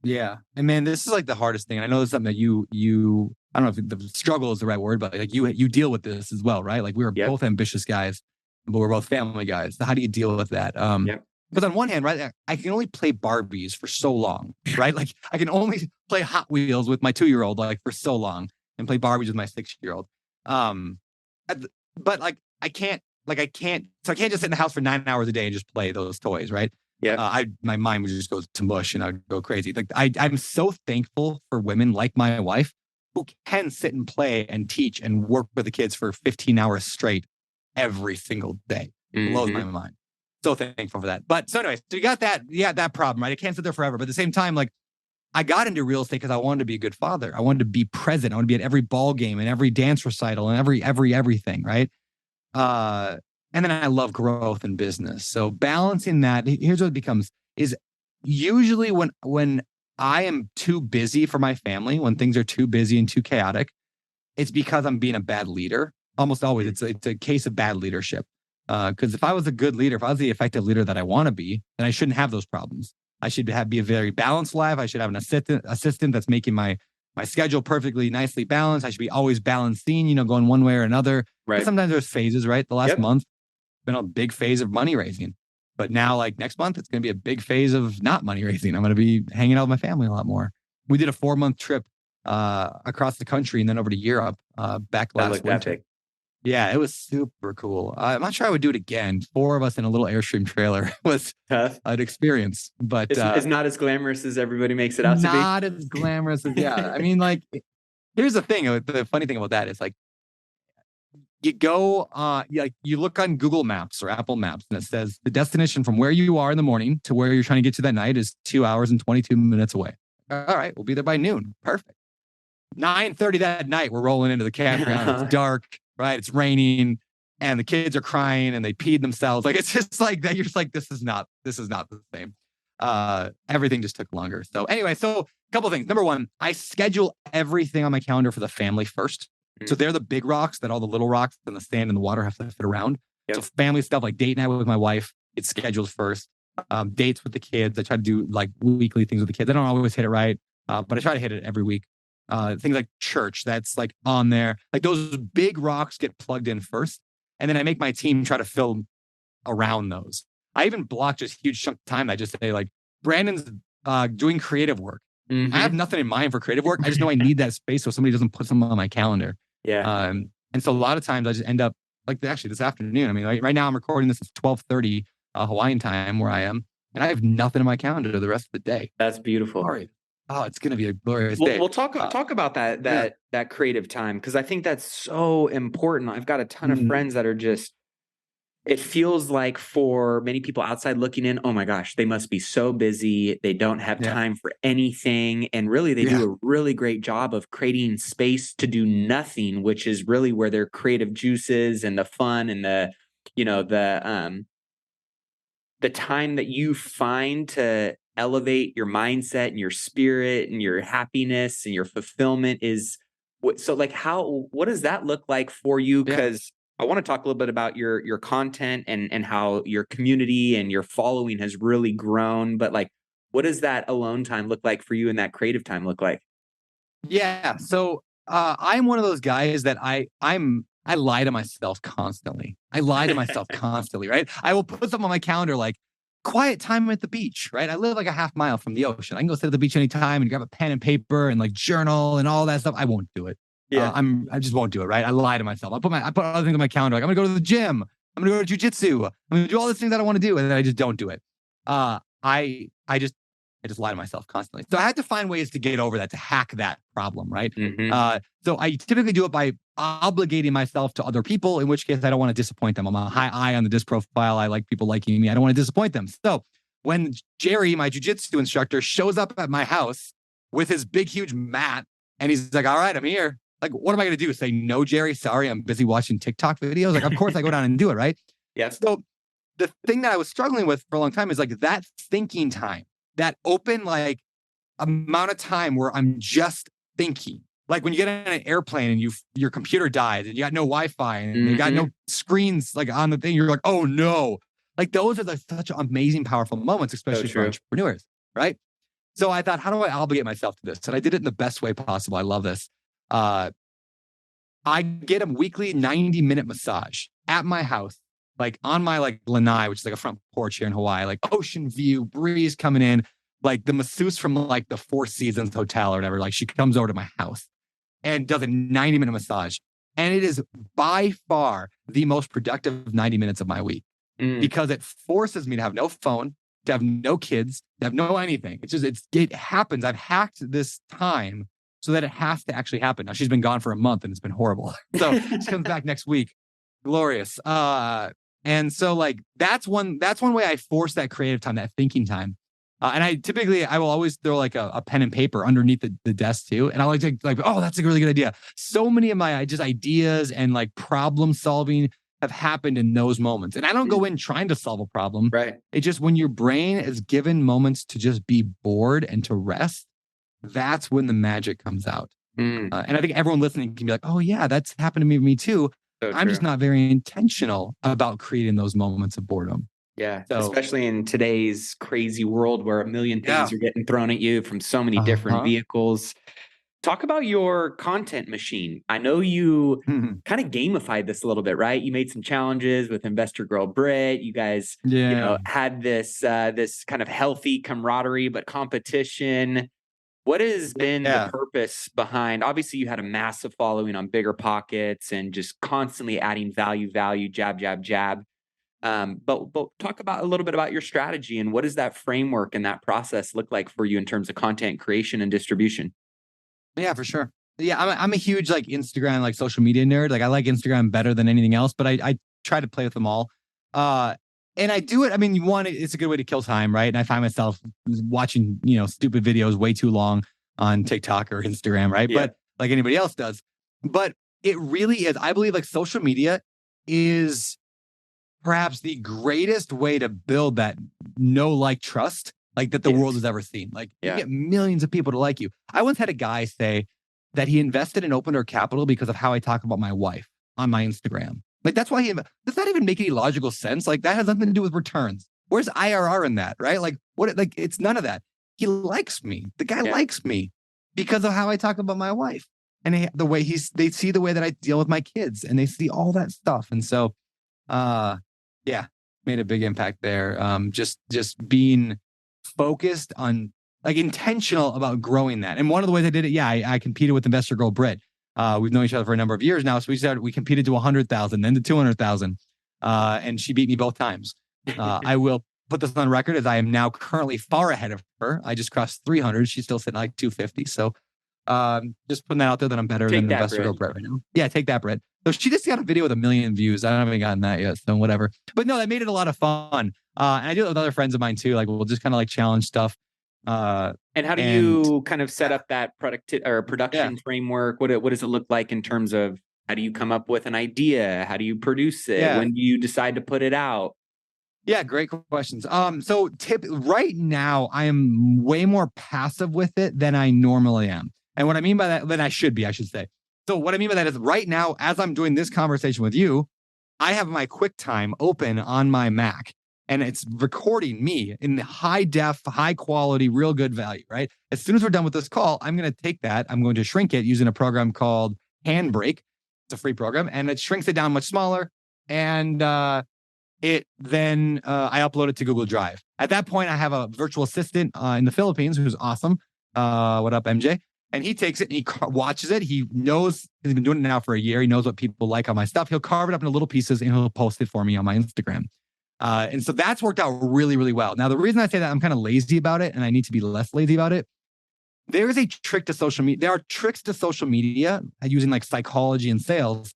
Yeah. And man, this is the hardest thing. And I know it's something that you, I don't know if the struggle is the right word, but you deal with this as well, right? We were both ambitious guys, but we're both family guys. So how do you deal with that? Because on one hand, right, I can only play Barbies for so long, right? I can only play Hot Wheels with my 2-year-old for so long and play Barbies with my 6-year-old. But I can't just sit in the house for 9 hours a day and just play those toys, right? Yeah. My mind would just go to mush and I'd go crazy. I'm so thankful for women like my wife who can sit and play and teach and work with the kids for 15 hours straight every single day. It blows my mind. So thankful for that. But so anyway, so you got that problem, right? I can't sit there forever. But at the same time, I got into real estate because I wanted to be a good father. I wanted to be present. I wanted to be at every ball game and every dance recital and everything, right? And then I love growth and business. So balancing that, here's what it becomes is usually when I am too busy for my family, when things are too busy and too chaotic, it's because I'm being a bad leader. Almost always, it's a case of bad leadership. Because if I was a good leader, if I was the effective leader that I want to be, then I shouldn't have those problems. I should be a very balanced life. I should have an assistant that's making my schedule perfectly, nicely balanced. I should be always balancing, going one way or another. Right. But sometimes there's phases, right? The last month, been a big phase of money raising. But now, next month, it's going to be a big phase of not money raising. I'm going to be hanging out with my family a lot more. We did a 4-month trip across the country and then over to Europe back last winter. Epic. Yeah, it was super cool. I'm not sure I would do it again. 4 of us in a little Airstream trailer was tough. An experience, but it's not as glamorous as everybody makes it out to be. Not as glamorous as I mean, here's the thing. The funny thing about that is you go, you look on Google Maps or Apple Maps, and it says the destination from where you are in the morning to where you're trying to get to that night is 2 hours and 22 minutes away. All right, we'll be there by noon. Perfect. 9:30 that night, we're rolling into the campground. It's dark. Right. It's raining and the kids are crying and they peed themselves. It's just that. You're just this is not the same. Everything just took longer. So anyway, a couple of things. Number one, I schedule everything on my calendar for the family first. So they're the big rocks that all the little rocks and the sand and the water have to fit around. Yep. So family stuff like date night with my wife, it's scheduled first. Dates with the kids. I try to do weekly things with the kids. I don't always hit it right, but I try to hit it every week. Things like church, that's on there. Those big rocks get plugged in first. And then I make my team try to fill around those. I even block just huge chunk of time. I just say like, Brandon's doing creative work. Mm-hmm. I have nothing in mind for creative work. I just know I need that space so somebody doesn't put something on my calendar. Yeah. And so a lot of times I just end up like actually this afternoon. I mean, like right now I'm recording this at 12:30 Hawaiian time where I am, and I have nothing in my calendar the rest of the day. That's beautiful. Sorry. Oh, it's going to be a glorious day. We'll talk about that creative time, because I think that's so important. I've got a ton of friends that are just, it feels like for many people outside looking in, oh my gosh, they must be so busy. They don't have time for anything. And really, they do a really great job of creating space to do nothing, which is really where their creative juices and the fun and the time that you find to elevate your mindset and your spirit and your happiness and your fulfillment is so like what does that look like for you? Because I want to talk a little bit about your content and how your community and your following has really grown. But like, what does that alone time look like for you and that creative time look like? Yeah. So I'm one of those guys that I lie to myself constantly. I lie to myself constantly, right? I will put something on my calendar like quiet time at the beach, right? I live like a half mile from the ocean. I can go sit at the beach anytime and grab a pen and paper and like journal and all that stuff. I won't do it. Yeah. I just won't do it, right? I lie to myself. I put other things on my calendar. Like I'm gonna go to the gym. I'm gonna go to jujitsu. I'm gonna do all these things that I want to do, and then I just don't do it. I just lie to myself constantly. So I had to find ways to get over that, to hack that problem, right? Mm-hmm. So I typically do it by obligating myself to other people, in which case I don't want to disappoint them. I'm a high I on the disc profile. I like people liking me. I don't want to disappoint them. So when Jerry, my jujitsu instructor, shows up at my house with his big, huge mat, and he's like, all right, I'm here. Like, what am I going to do? Say, no, Jerry, sorry, I'm busy watching TikTok videos. Like, of course I go down and do it, right? Yes. So the thing that I was struggling with for a long time is like that thinking time, that open like amount of time where I'm just thinking. Like when you get on an airplane and your computer dies and you got no Wi-Fi and you got no screens like on the thing, you're like, oh no. Like those are like such amazing, powerful moments, especially for entrepreneurs, right? So I thought, how do I obligate myself to this? And I did it in the best way possible. I love this. I get a weekly 90-minute massage at my house, like on my like lanai, which is like a front porch here in Hawaii, like ocean view, breeze coming in, like the masseuse from like the Four Seasons Hotel or whatever. Like she comes over to my house and does a 90-minute massage. And it is by far the most productive 90 minutes of my week because it forces me to have no phone, to have no kids, to have no anything. It happens. I've hacked this time so that it has to actually happen. Now she's been gone for a month and it's been horrible. So she comes back next week. Glorious. And so like, that's one way I force that creative time, that thinking time. And I will always throw like a pen and paper underneath the desk too. And I like, oh, that's a really good idea. So many of my just ideas and like problem solving have happened in those moments. And I don't go in trying to solve a problem. Right. It's just when your brain is given moments to just be bored and to rest, that's when the magic comes out. And I think everyone listening can be like, oh yeah, that's happened to me too. So I'm just not very intentional about creating those moments of boredom. Yeah. So, especially in today's crazy world where a million things are getting thrown at you from so many different vehicles. Talk about your content machine. I know you kind of gamified this a little bit, right? You made some challenges with Investor Girl Brit. You guys, had this kind of healthy camaraderie, but competition. What has been the purpose behind? Obviously, you had a massive following on BiggerPockets and just constantly adding value, jab, jab, jab. But talk about a little bit about your strategy and what does that framework and that process look like for you in terms of content creation and distribution? Yeah, for sure. Yeah, I'm a huge like Instagram, like social media nerd. Like I like Instagram better than anything else, but I try to play with them all. And I do it. I mean, it's a good way to kill time, right? And I find myself watching, stupid videos way too long on TikTok or Instagram, right? Yeah. But like anybody else does. But it really is. I believe like social media is perhaps the greatest way to build that trust, like that the world has ever seen. Like you get millions of people to like you. I once had a guy say that he invested in open door capital because of how I talk about my wife on my Instagram. Like that's why does that even make any logical sense? Like that has nothing to do with returns. Where's IRR in that, right? Like what? Like it's none of that. He likes me. The guy likes me because of how I talk about my wife and they see the way that I deal with my kids and they see all that stuff. And so, Made a big impact there. Just being focused on, like, intentional about growing that. And one of the ways I did it, I competed with Investor Girl Brit. We've known each other for a number of years now. So we competed to 100,000, then to 200,000. And she beat me both times. I will put this on record as I am now currently far ahead of her. I just crossed 300. She's still sitting at like 250. So just putting that out there that I'm better than Investor Girl Brit right now. Yeah, take that, Brit. So she just got a video with 1 million views. I haven't gotten that yet, so whatever. But no, that made it a lot of fun. And I do it with other friends of mine too. Like, we'll just kind of like challenge stuff. And how do you kind of set up that production framework? What does it look like in terms of how do you come up with an idea? How do you produce it? When do you decide to put it out? Yeah, great questions. So right now I am way more passive with it than I normally am. And what I mean by that, than I should be, I should say. So what I mean by that is right now, as I'm doing this conversation with you, I have my QuickTime open on my Mac. And it's recording me in high def, high quality, real good value, right? As soon as we're done with this call, I'm going to take that. I'm going to shrink it using a program called Handbrake. It's a free program, and it shrinks it down much smaller. And I upload it to Google Drive. At that point, I have a virtual assistant in the Philippines who's awesome. What up, MJ? And he takes it and he watches it. He knows, he's been doing it now for a year. He knows what people like on my stuff. He'll carve it up into little pieces and he'll post it for me on my Instagram. And so that's worked out really, really well. Now, the reason I say that, I'm kind of lazy about it and I need to be less lazy about it. There is a trick to social media. There are tricks to social media using like psychology and sales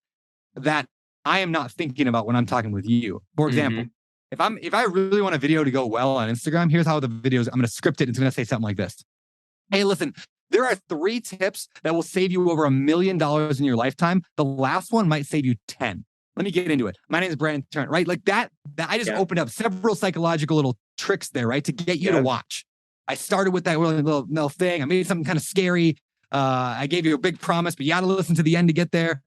that I am not thinking about when I'm talking with you. For example, if I really want a video to go well on Instagram, here's how the videos, I'm going to script it. It's going to say something like this. Hey, listen, there are 3 tips that will save you over $1 million in your lifetime. The last one might save you 10. Let me get into it. My name is Brandon Turner, right? Like that I just opened up several psychological little tricks there, right? To get you to watch. I started with that little thing. I made something kind of scary. I gave you a big promise, but you got to listen to the end to get there.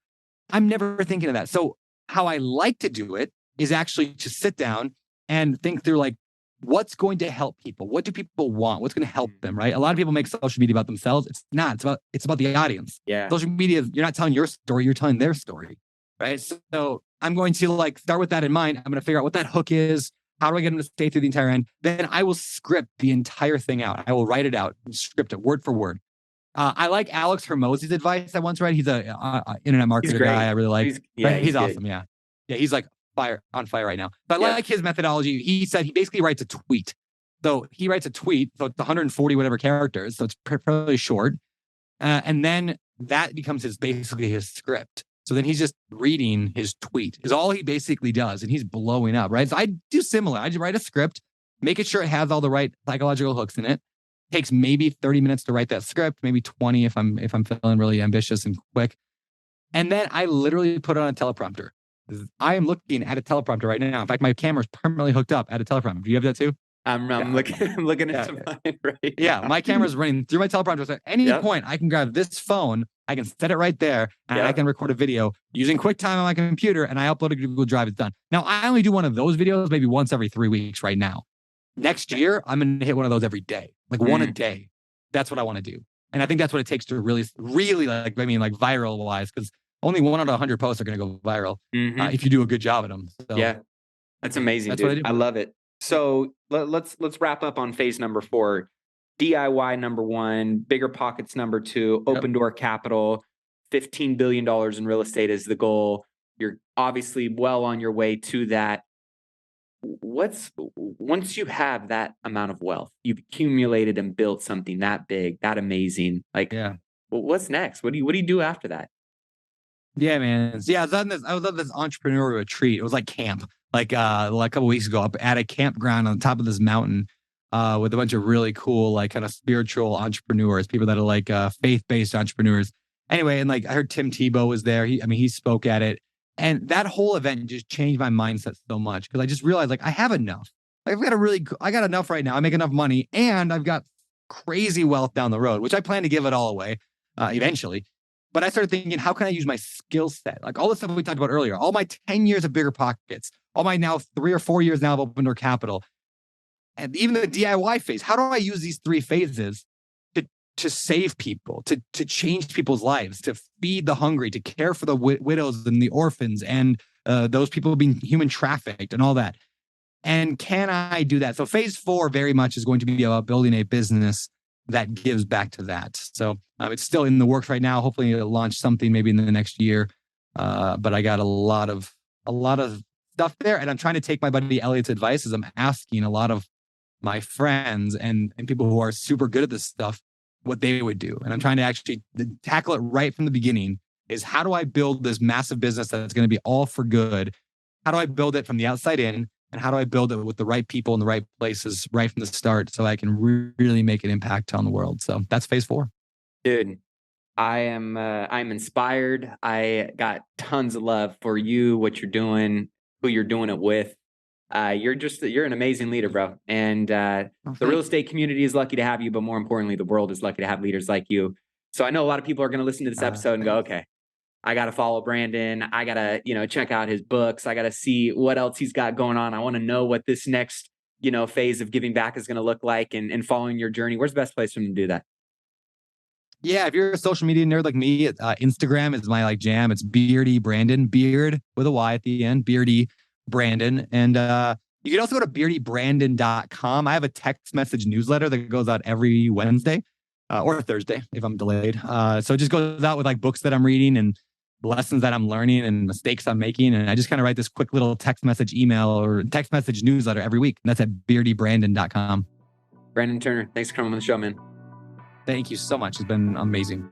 I'm never thinking of that. So how I like to do it is actually to sit down and think through, like, what's going to help people? What do people want? What's going to help them, right? A lot of people make social media about themselves. It's not. It's about the audience. Yeah. Social media, you're not telling your story, you're telling their story, right? So I'm going to like start with that in mind. I'm going to figure out what that hook is. How do I get them to stay through the entire end? Then I will script the entire thing out. I will write it out and script it word for word. I like Alex Hermosi's advice I once read. He's a internet marketer guy I really like. He's awesome. Yeah. He's like on fire right now. But I like his methodology. He said he basically writes a tweet. So he writes a tweet. So it's 140 whatever characters. So it's fairly short. And then that becomes basically his script. So then he's just reading his tweet is all he basically does. And he's blowing up, right? So I do similar. I just write a script, making sure it has all the right psychological hooks in it. Takes maybe 30 minutes to write that script, maybe 20 if I'm feeling really ambitious and quick. And then I literally put it on a teleprompter. I am looking at a teleprompter right now. In fact, my camera's permanently hooked up at a teleprompter. Do you have that too? I'm looking at mine right now. My camera's running through my teleprompter. So at any point, I can grab this phone, I can set it right there, and I can record a video using QuickTime on my computer, and I upload it to Google Drive. It's done. Now, I only do one of those videos maybe once every 3 weeks right now. Next year, I'm going to hit one of those every day, like one a day. That's what I want to do. And I think that's what it takes to really, really like viral wise, because only 1 out of 100 posts are going to go viral if you do a good job at them. So, yeah, that's amazing, that's dude. I love it. So let's wrap up on phase number 4. DIY number 1, BiggerPockets number 2, Open Door Capital, $15 billion in real estate is the goal. You're obviously well on your way to that. Once you have that amount of wealth, you've accumulated and built something that big, that amazing, what's next? What do you do after that? Yeah, man. I was on this Entrepreneurial Retreat. It was like camp, like a couple of weeks ago, up at a campground on top of this mountain with a bunch of really cool, like kind of spiritual entrepreneurs, people that are like faith-based entrepreneurs. Anyway, and like I heard Tim Tebow was there. He spoke at it. And that whole event just changed my mindset so much because I just realized like I have enough. Like, I got enough right now. I make enough money and I've got crazy wealth down the road, which I plan to give it all away eventually. But I started thinking, how can I use my skill set? Like all the stuff we talked about earlier, all my 10 years of BiggerPockets, all my now 3 or 4 years now of Open Door Capital, and even the DIY phase. How do I use these 3 phases to save people, to change people's lives, to feed the hungry, to care for the widows and the orphans and those people being human trafficked and all that? And can I do that? So phase 4 very much is going to be about building a business that gives back to that. So it's still in the works right now. Hopefully it'll launch something maybe in the next year. But I got a lot of stuff there. And I'm trying to take my buddy Elliot's advice as I'm asking a lot of my friends and people who are super good at this stuff, what they would do. And I'm trying to actually tackle it right from the beginning is how do I build this massive business that's going to be all for good? How do I build it from the outside in? And how do I build it with the right people in the right places right from the start so I can really make an impact on the world? So that's phase 4. Dude, I'm inspired. I got tons of love for you, what you're doing, who you're doing it with. You're an amazing leader, bro. And the real estate community is lucky to have you, but more importantly, the world is lucky to have leaders like you. So I know a lot of people are going to listen to this episode and go, okay, I got to follow Brandon. I got to, check out his books. I got to see what else he's got going on. I want to know what this next, phase of giving back is going to look like and following your journey. Where's the best place for him to do that? Yeah, if you're a social media nerd like me, Instagram is my jam. It's Beardy Brandon, beard with a Y at the end, Beardy Brandon. And you can also go to beardybrandon.com. I have a text message newsletter that goes out every Wednesday or Thursday if I'm delayed. So it just goes out with books that I'm reading and lessons that I'm learning and mistakes I'm making. And I just kind of write this quick little text message email or text message newsletter every week. And that's at beardybrandon.com. Brandon Turner, thanks for coming on the show, man. Thank you so much. It's been amazing.